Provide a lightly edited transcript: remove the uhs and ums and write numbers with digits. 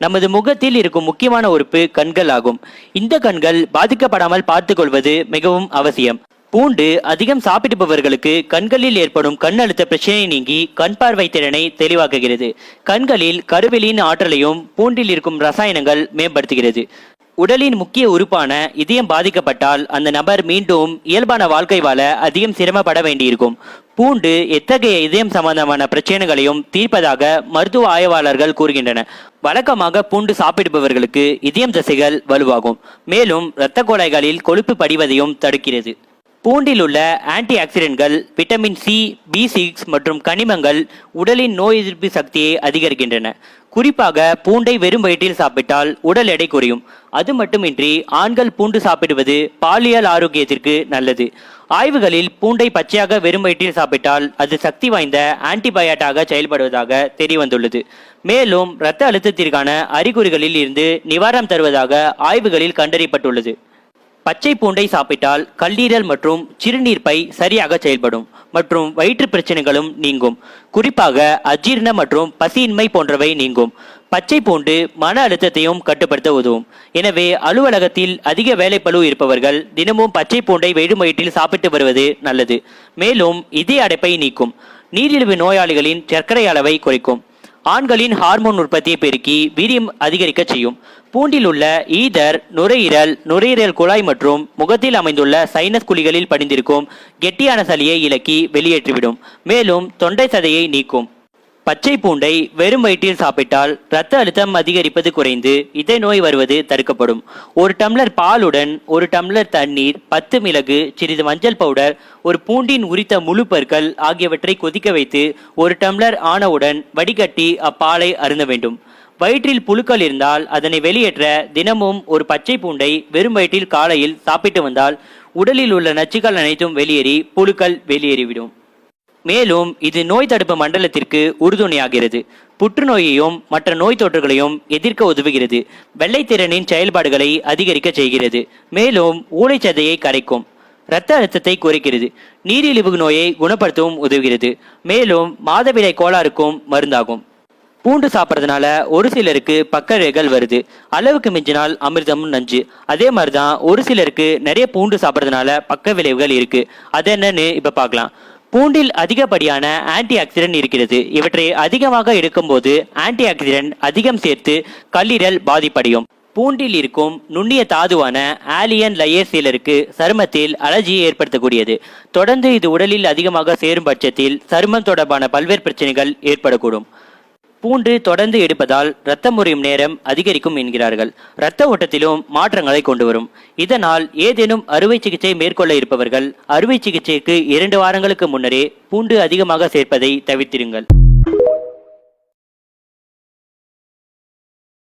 நமது முகத்தில் இருக்கும் முக்கியமான உறுப்பு கண்கள் ஆகும். இந்த கண்கள் பாதிக்கப்படாமல் பார்த்துக் கொள்வது மிகவும் அவசியம். பூண்டு அதிகம் சாப்பிடுபவர்களுக்கு கண்களில் ஏற்படும் கண் அழுத்த பிரச்சனை நீங்கி கண் பார்வை திறனை தெளிவாக்குகிறது. கண்களில் கருவிலின் ஆற்றலையும் பூண்டில் இருக்கும் ரசாயனங்கள் மேம்படுத்துகிறது. உடலின் முக்கிய உறுப்பான இதயம் பாதிக்கப்பட்டால் அந்த நபர் மீண்டும் இயல்பான வாழ்க்கை வாழ அதிகம் சிரமப்பட வேண்டியிருக்கும். பூண்டு எத்தகைய இதயம் சம்பந்தமான பிரச்சனைகளையும் தீர்ப்பதாக மருத்துவ ஆய்வாளர்கள் கூறுகின்றனர். வழக்கமாக பூண்டு சாப்பிடுபவர்களுக்கு இதயம் தசைகள் வலுவாகும். மேலும் இரத்த குழாய்களில் கொழுப்பு படிவதையும் தடுக்கிறது. பூண்டில் உள்ள ஆன்டி ஆக்சிடென்ட்கள் விட்டமின் சி, B6 மற்றும் கனிமங்கள் உடலின் நோய் எதிர்ப்பு சக்தியை அதிகரிக்கின்றன. குறிப்பாக பூண்டை வெறும் வயிற்றில் சாப்பிட்டால் உடல் எடை குறையும். அது மட்டுமின்றி ஆண்கள் பூண்டு சாப்பிடுவது பாலியல் ஆரோக்கியத்திற்கு நல்லது. ஆய்வுகளில் பூண்டை பச்சையாக வெறும் வயிற்றில் சாப்பிட்டால் அது சக்தி வாய்ந்த ஆன்டிபயாட்டாக செயல்படுவதாக தெரியவந்துள்ளது. மேலும் இரத்த அழுத்தத்திற்கான அறிகுறிகளில் இருந்து நிவாரணம் தருவதாக ஆய்வுகளில் கண்டறியப்பட்டுள்ளது. பச்சை பூண்டை சாப்பிட்டால் கல்லீரல் மற்றும் சிறுநீர் பை சரியாக செயல்படும் மற்றும் வயிற்று பிரச்சனைகளும் நீங்கும். குறிப்பாக அஜீரண மற்றும் பசியின்மை போன்றவை நீங்கும். பச்சை பூண்டு மன அழுத்தத்தையும் கட்டுப்படுத்த உதவும். எனவே அலுவலகத்தில் அதிக வேலைப்பளு இருப்பவர்கள் தினமும் பச்சை பூண்டை வெறும் வயிற்றில் சாப்பிட்டு வருவது நல்லது. மேலும் இதய அடைப்பை நீக்கும். நீரிழிவு நோயாளிகளின் சர்க்கரை அளவை குறைக்கும். ஆண்களின் ஹார்மோன் உற்பத்தியை பெருக்கி வீரியம் அதிகரிக்க செய்யும். பூண்டில் உள்ள ஈதர் நுரையீரல் குழாய் மற்றும் முகத்தில் அமைந்துள்ள சைனஸ் குழிகளில் படிந்திருக்கும் கெட்டியான சளியை இலக்கி வெளியேற்றிவிடும். மேலும் தொண்டை சதையை நீக்கும். பச்சை பூண்டை வெறும் வயிற்றில் சாப்பிட்டால் இரத்த அழுத்தம் அதிகரிப்பது குறைந்து இதய நோய் வருவது தடுக்கப்படும். ஒரு டம்ளர் பாலுடன் ஒரு டம்ளர் தண்ணீர், 10 மிளகு, சிறிது மஞ்சள் பவுடர், ஒரு பூண்டின் உரித்த முழு பற்கள் ஆகியவற்றை கொதிக்க வைத்து ஒரு டம்ளர் ஆனவுடன் வடிகட்டி அப்பாலை அருந்த வேண்டும். வயிற்றில் புழுக்கள் இருந்தால் அதனை வெளியேற்ற தினமும் ஒரு பச்சை பூண்டை வெறும் வயிற்றில் காலையில் சாப்பிட்டு வந்தால் உடலில் உள்ள நச்சுக்கள் அனைத்தும் வெளியேறி புழுக்கள் வெளியேறிவிடும். மேலும் இது நோய் தடுப்பு மண்டலத்திற்கு உறுதுணையாகிறது. புற்றுநோயையும் மற்ற நோய் தொற்றுகளையும் எதிர்க்க உதவுகிறது. வெள்ளைத்திறனின் செயல்பாடுகளை அதிகரிக்க செய்கிறது. மேலும் ஊளைச்சதையை கரைக்கும். இரத்த அழுத்தத்தை குறைக்கிறது. நீரிழிவு நோயை குணப்படுத்தவும் உதவுகிறது. மேலும் மாதவிடாய் கோளாறுக்கும் மருந்தாகும். பூண்டு சாப்பிட்றதுனால ஒரு சிலருக்கு பக்கவிளைவுகள் வருது. அளவுக்கு மிஞ்சினால் அமிர்தமும் நஞ்சு. அதே மாதிரிதான் ஒரு சிலருக்கு நிறைய பூண்டு சாப்பிட்றதுனால பக்க விளைவுகள் இருக்கு. அது என்னன்னு இப்ப பார்க்கலாம். பூண்டில் அதிகப்படியான ஆன்டி ஆக்சிடென்ட் இருக்கிறது. இவற்றை அதிகமாக எடுக்கும்போது ஆன்டி ஆக்சிடென்ட் அதிகம் சேர்த்து கல்லீரல் பாதிப்படையும். பூண்டில் இருக்கும் நுண்ணிய தாதுவான ஆலியன் லயேசிலருக்கு சருமத்தில் அலர்ஜியை ஏற்படுத்தக்கூடியது. தொடர்ந்து இது உடலில் அதிகமாக சேரும் பட்சத்தில் சருமம் தொடர்பான பல்வேறு பிரச்சனைகள் ஏற்படக்கூடும். பூண்டு தொடர்ந்து எடுப்பதால் இரத்தம் உறையும் நேரம் அதிகரிக்கும் என்கிறார்கள். இரத்த ஓட்டத்திலும் மாற்றங்களை கொண்டு வரும். இதனால் ஏதேனும் அறுவை சிகிச்சை மேற்கொள்ள இருப்பவர்கள் அறுவை சிகிச்சைக்கு 2 வாரங்களுக்கு முன்னரே பூண்டு அதிகமாக சேர்ப்பதை தவிர்த்திருங்கள்.